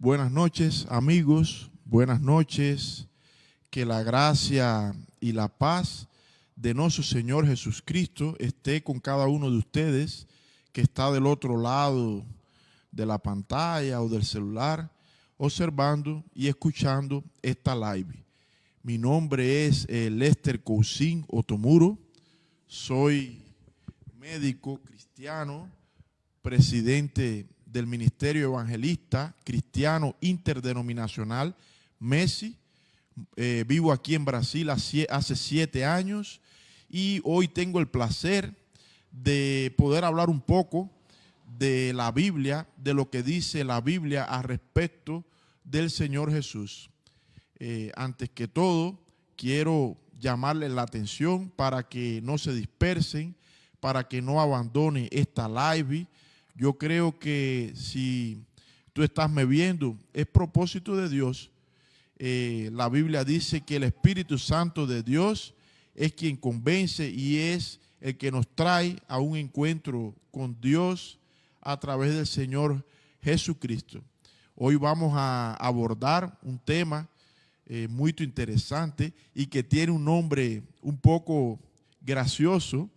Buenas noches, amigos. Buenas noches. Que la gracia y la paz de nuestro Señor Jesucristo esté con cada uno de ustedes que está del otro lado de la pantalla o del celular, observando y escuchando esta live. Mi nombre es Lester Cousin Otomuro. Soy médico cristiano, presidente del Ministerio Evangelista Cristiano Interdenominacional, MESI. Vivo aquí en Brasil hace 7 años y hoy tengo el placer de poder hablar un poco de la Biblia, de lo que dice la Biblia al respecto del Señor Jesús. Antes que todo, quiero llamarles la atención para que no se dispersen, para que no abandonen esta live. Yo creo que si tú estás me viendo, es propósito de Dios. La Biblia dice que el Espíritu Santo de Dios es quien convence y es el que nos trae a un encuentro con Dios a través del Señor Jesucristo. Hoy vamos a abordar un tema muy interesante y que tiene un nombre un poco gracioso,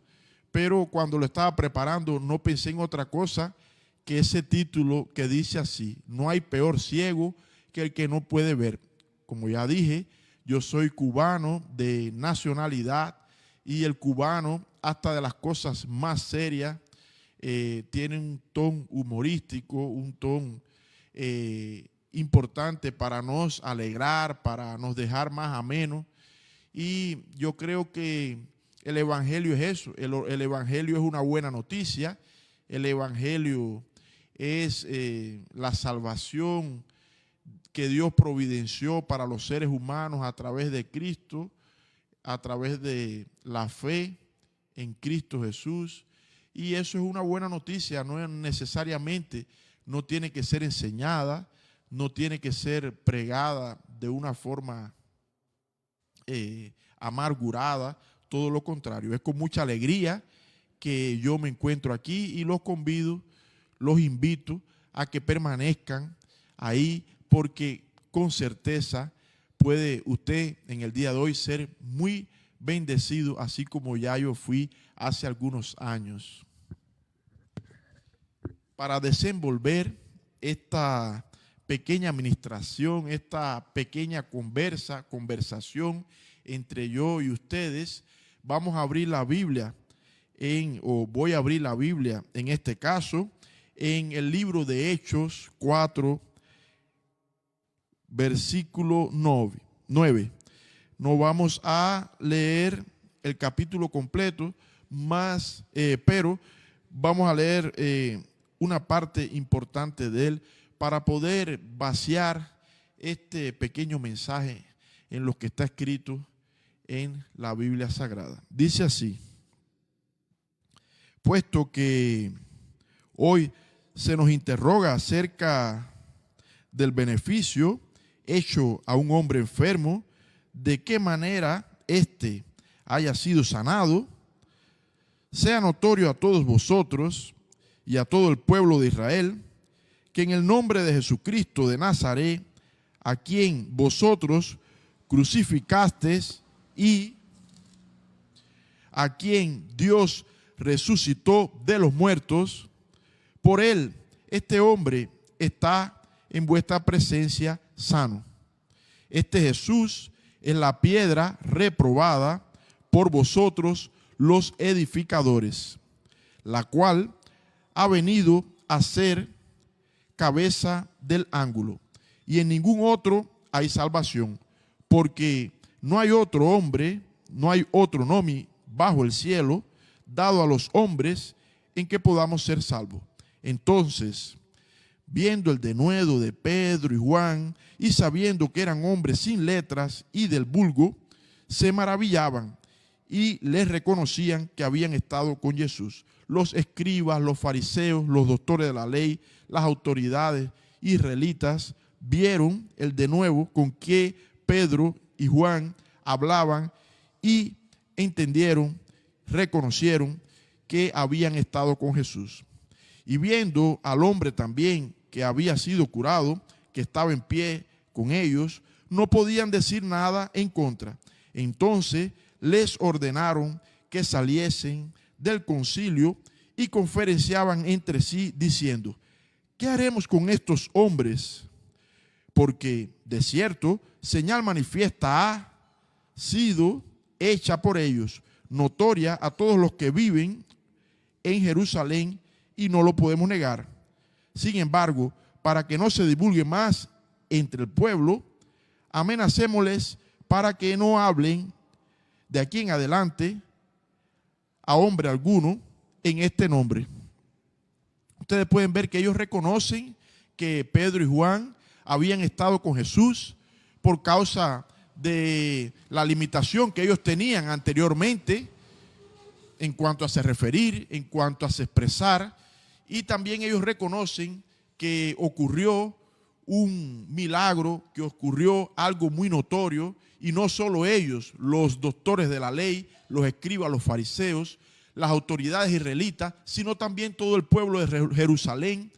pero cuando lo estaba preparando no pensé en otra cosa que ese título que dice así: no hay peor ciego que el que no puede ver. Como ya dije, yo soy cubano de nacionalidad y el cubano, hasta de las cosas más serias, tiene un tono humorístico, un tono importante para nos alegrar, para nos dejar más ameno. Y yo creo que el Evangelio es eso. El Evangelio es una buena noticia. El Evangelio es la salvación que Dios providenció para los seres humanos a través de Cristo, a través de la fe en Cristo Jesús. Y eso es una buena noticia. No es necesariamente, no tiene que ser enseñada, no tiene que ser pregada de una forma amargurada. Todo lo contrario, es con mucha alegría que yo me encuentro aquí y los invito a que permanezcan ahí, porque con certeza puede usted en el día de hoy ser muy bendecido, así como ya yo fui hace algunos años. Para desenvolver esta pequeña administración, esta pequeña conversación entre yo y ustedes, vamos a abrir la Biblia, voy a abrir la Biblia en este caso, en el libro de Hechos 4, versículo 9. No vamos a leer el capítulo completo, pero vamos a leer una parte importante de él para poder vaciar este pequeño mensaje en lo que está escrito en la Biblia Sagrada. Dice así: puesto que hoy se nos interroga acerca del beneficio hecho a un hombre enfermo, de qué manera éste haya sido sanado, sea notorio a todos vosotros y a todo el pueblo de Israel, que en el nombre de Jesucristo de Nazaret, a quien vosotros crucificasteis y a quien Dios resucitó de los muertos, por él este hombre está en vuestra presencia sano. Este Jesús es la piedra reprobada por vosotros los edificadores, la cual ha venido a ser cabeza del ángulo, y en ningún otro hay salvación, porque no hay otro hombre, no hay otro nombre bajo el cielo dado a los hombres en que podamos ser salvos. Entonces, viendo el denuedo de Pedro y Juan, y sabiendo que eran hombres sin letras y del vulgo, se maravillaban y les reconocían que habían estado con Jesús. Los escribas, los fariseos, los doctores de la ley, las autoridades israelitas vieron el denuedo con que Pedro y Juan hablaban y entendieron, reconocieron que habían estado con Jesús. Y viendo al hombre también que había sido curado, que estaba en pie con ellos, no podían decir nada en contra. Entonces les ordenaron que saliesen del concilio y conferenciaban entre sí diciendo: ¿qué haremos con estos hombres? Porque de cierto señal manifiesta ha sido hecha por ellos, notoria a todos los que viven en Jerusalén, y no lo podemos negar. Sin embargo, para que no se divulgue más entre el pueblo, amenacémosles para que no hablen de aquí en adelante a hombre alguno en este nombre. Ustedes pueden ver que ellos reconocen que Pedro y Juan habían estado con Jesús por causa de la limitación que ellos tenían anteriormente en cuanto a se referir, en cuanto a se expresar, y también ellos reconocen que ocurrió un milagro, que ocurrió algo muy notorio, y no solo ellos, los doctores de la ley, los escribas, los fariseos, las autoridades israelitas, sino también todo el pueblo de Jerusalén.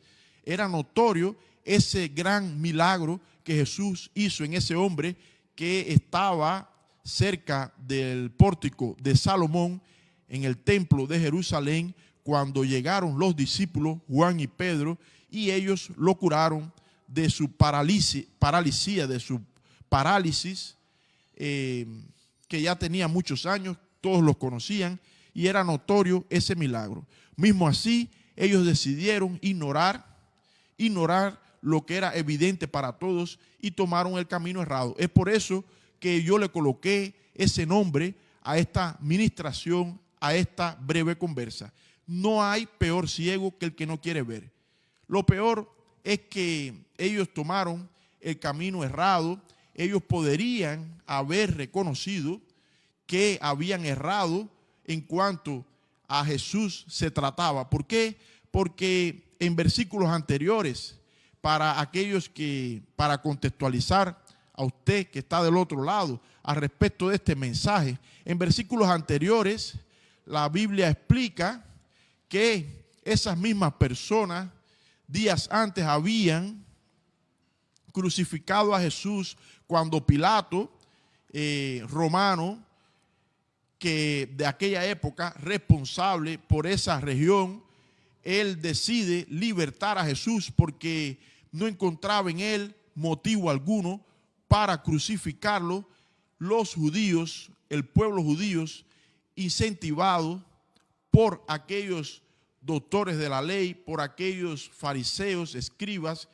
Era notorio ese gran milagro que Jesús hizo en ese hombre que estaba cerca del pórtico de Salomón en el templo de Jerusalén, cuando llegaron los discípulos Juan y Pedro, y ellos lo curaron de su parálisis, que ya tenía muchos años, todos los conocían y era notorio ese milagro. Mismo así, ellos decidieron ignorar lo que era evidente para todos y tomaron el camino errado. Es por eso que yo le coloqué ese nombre a esta ministración, a esta breve conversa. No hay peor ciego que el que no quiere ver. Lo peor es que ellos tomaron el camino errado. Ellos podrían haber reconocido que habían errado en cuanto a Jesús se trataba. ¿Por qué? Porque en versículos anteriores, para contextualizar a usted que está del otro lado al respecto de este mensaje, en versículos anteriores la Biblia explica que esas mismas personas días antes habían crucificado a Jesús cuando Pilato, romano, que de aquella época, responsable por esa región, él decide libertar a Jesús porque no encontraba en él motivo alguno para crucificarlo. Los judíos, el pueblo judío, incentivado por aquellos doctores de la ley, por aquellos fariseos, escribas,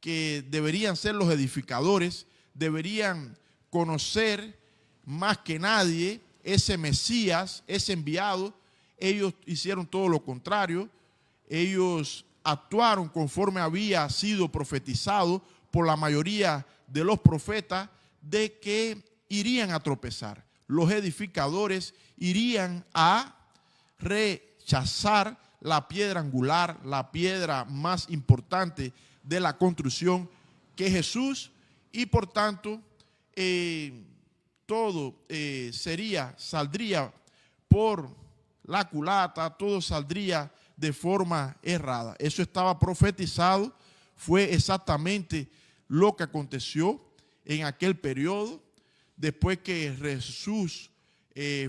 que deberían ser los edificadores, deberían conocer más que nadie ese Mesías, ese enviado. Ellos hicieron todo lo contrario. Ellos actuaron conforme había sido profetizado por la mayoría de los profetas de que irían a tropezar. Los edificadores irían a rechazar la piedra angular, la piedra más importante de la construcción, que es Jesús, y por tanto todo saldría por la culata, todo saldría de forma errada. Eso estaba profetizado, fue exactamente lo que aconteció en aquel periodo, después que Jesús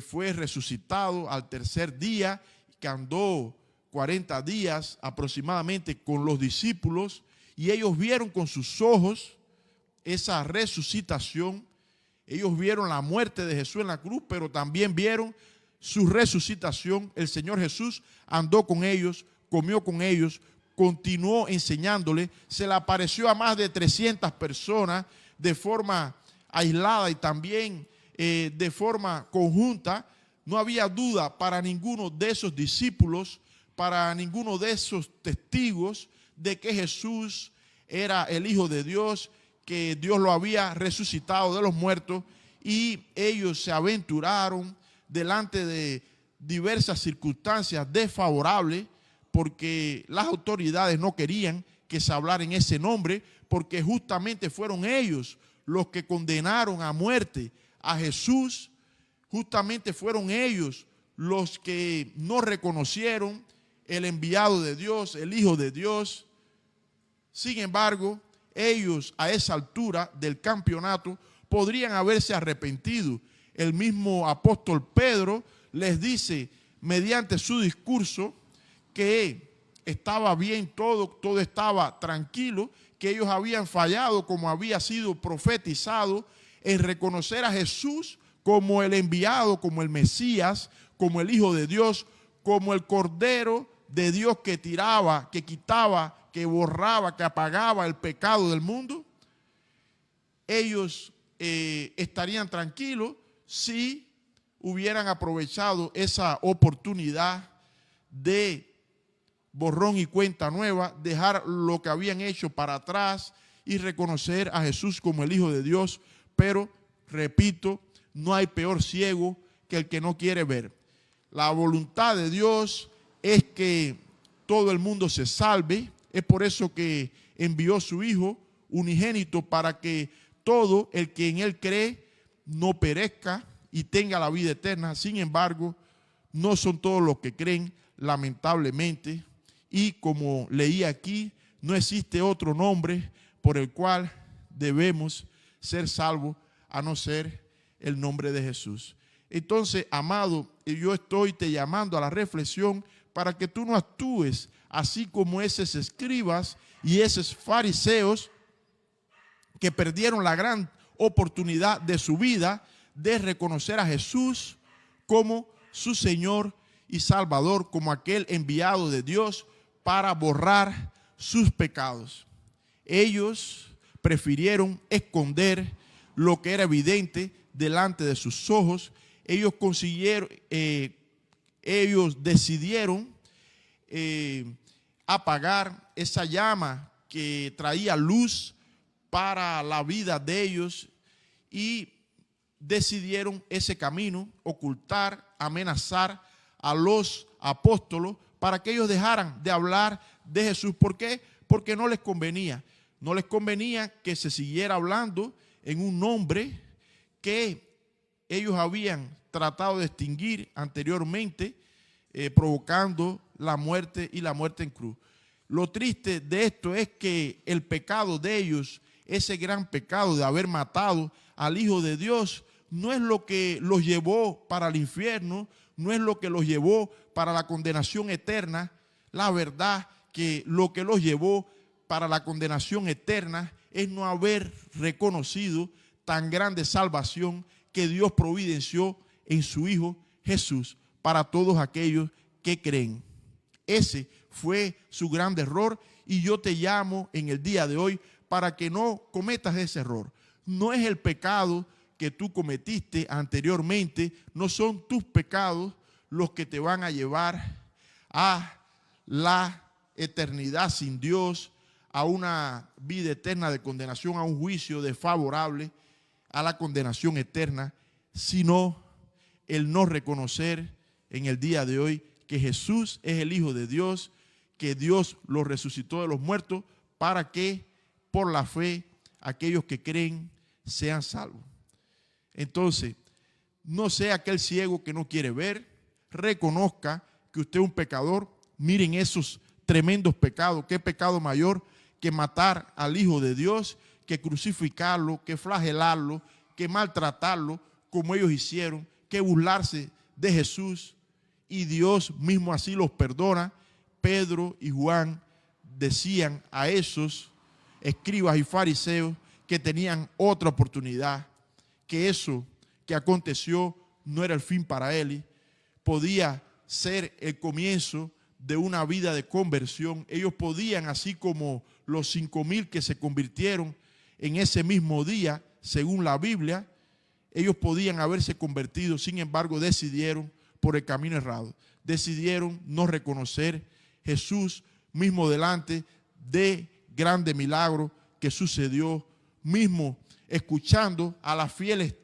fue resucitado al tercer día, que andó 40 días aproximadamente con los discípulos, y ellos vieron con sus ojos esa resucitación. Ellos vieron la muerte de Jesús en la cruz, pero también vieron su resucitación. El Señor Jesús andó con ellos, comió con ellos, continuó enseñándole, se le apareció a más de 300 personas de forma aislada y también de forma conjunta. No había duda para ninguno de esos discípulos, para ninguno de esos testigos, de que Jesús era el Hijo de Dios, que Dios lo había resucitado de los muertos, y ellos se aventuraron delante de diversas circunstancias desfavorables, porque las autoridades no querían que se hablara en ese nombre, porque justamente fueron ellos los que condenaron a muerte a Jesús. Justamente fueron ellos los que no reconocieron el enviado de Dios, el Hijo de Dios. Sin embargo, ellos a esa altura del campeonato podrían haberse arrepentido. El mismo apóstol Pedro les dice mediante su discurso que estaba bien todo estaba tranquilo, que ellos habían fallado como había sido profetizado en reconocer a Jesús como el enviado, como el Mesías, como el Hijo de Dios, como el Cordero de Dios que tiraba, que quitaba, que borraba, que apagaba el pecado del mundo. Ellos estarían tranquilos si hubieran aprovechado esa oportunidad de borrón y cuenta nueva, dejar lo que habían hecho para atrás y reconocer a Jesús como el Hijo de Dios. Pero, repito, no hay peor ciego que el que no quiere ver. La voluntad de Dios es que todo el mundo se salve. Es por eso que envió su Hijo unigénito, para que todo el que en Él cree no perezca y tenga la vida eterna. Sin embargo, no son todos los que creen, lamentablemente. Y como leí aquí, no existe otro nombre por el cual debemos ser salvos a no ser el nombre de Jesús. Entonces, amado, yo estoy te llamando a la reflexión para que tú no actúes así como esos escribas y esos fariseos que perdieron la gran oportunidad de su vida de reconocer a Jesús como su Señor y Salvador, como aquel enviado de Dios para borrar sus pecados. Ellos prefirieron esconder lo que era evidente delante de sus ojos. Ellos decidieron apagar esa llama que traía luz para la vida de ellos y decidieron ese camino, ocultar, amenazar a los apóstoles para que ellos dejaran de hablar de Jesús. ¿Por qué? Porque no les convenía. No les convenía que se siguiera hablando en un nombre que ellos habían tratado de extinguir anteriormente, provocando la muerte y la muerte en cruz. Lo triste de esto es que el pecado de ellos, ese gran pecado de haber matado al Hijo de Dios, no es lo que los llevó para el infierno, no es lo que los llevó para la condenación eterna. La verdad que lo que los llevó para la condenación eterna es no haber reconocido tan grande salvación que Dios providenció en su Hijo Jesús para todos aquellos que creen. Ese fue su gran error y yo te llamo en el día de hoy para que no cometas ese error. No es el pecado que tú cometiste anteriormente, no son tus pecados los que te van a llevar a la eternidad sin Dios, a una vida eterna de condenación, a un juicio desfavorable, a la condenación eterna, sino el no reconocer en el día de hoy que Jesús es el Hijo de Dios, que Dios lo resucitó de los muertos para que por la fe aquellos que creen sean salvos. Entonces, no sea aquel ciego que no quiere ver, reconozca que usted es un pecador. Miren esos tremendos pecados. ¿Qué pecado mayor que matar al Hijo de Dios, que crucificarlo, que flagelarlo, que maltratarlo como ellos hicieron, que burlarse de Jesús? Y Dios mismo así los perdona. Pedro y Juan decían a esos escribas y fariseos que tenían otra oportunidad, que eso que aconteció no era el fin para él, podía ser el comienzo de una vida de conversión. Ellos podían, así como los 5,000 que se convirtieron en ese mismo día, según la Biblia, ellos podían haberse convertido. Sin embargo, decidieron por el camino errado. Decidieron no reconocer Jesús mismo delante de grande milagro que sucedió, mismo escuchando a las fieles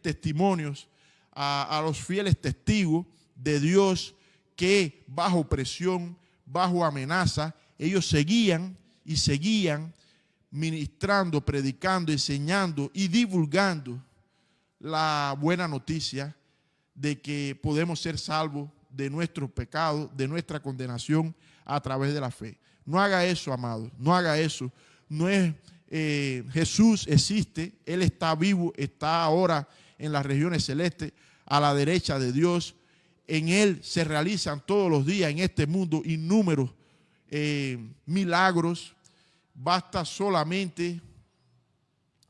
testimonios, a los fieles testigos de Dios que bajo presión, bajo amenaza, ellos seguían y seguían ministrando, predicando, enseñando y divulgando la buena noticia de que podemos ser salvos de nuestros pecados, de nuestra condenación a través de la fe. No haga eso, amado, no haga eso, no es Jesús existe, Él está vivo, está ahora en las regiones celestes, a la derecha de Dios. En Él se realizan todos los días en este mundo innúmeros milagros. Basta solamente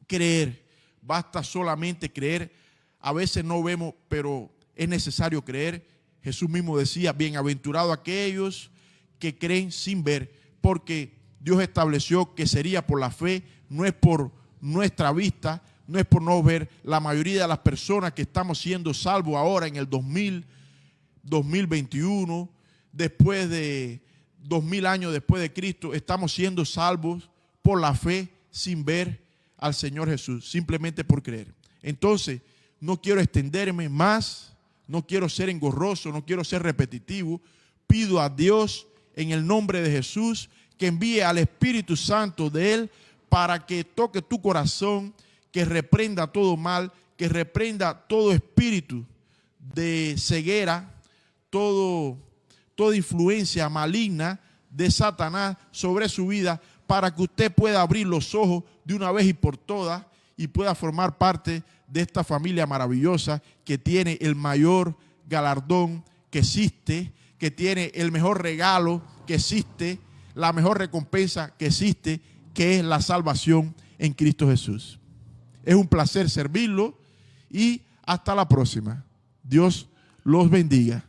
creer, basta solamente creer. A veces no vemos, pero es necesario creer. Jesús mismo decía, bienaventurados aquellos que creen sin ver, porque Dios estableció que sería por la fe, no es por nuestra vista, no es por no ver. La mayoría de las personas que estamos siendo salvos ahora en el 2021, después de 2000 años después de Cristo, estamos siendo salvos por la fe sin ver al Señor Jesús, simplemente por creer. Entonces, no quiero extenderme más, no quiero ser engorroso, no quiero ser repetitivo. Pido a Dios en el nombre de Jesús que envíe al Espíritu Santo de Él para que toque tu corazón, que reprenda todo mal, que reprenda todo espíritu de ceguera, toda influencia maligna de Satanás sobre su vida, para que usted pueda abrir los ojos de una vez y por todas y pueda formar parte de esta familia maravillosa que tiene el mayor galardón que existe, que tiene el mejor regalo que existe, la mejor recompensa que existe, que es la salvación en Cristo Jesús. Es un placer servirlo y hasta la próxima. Dios los bendiga.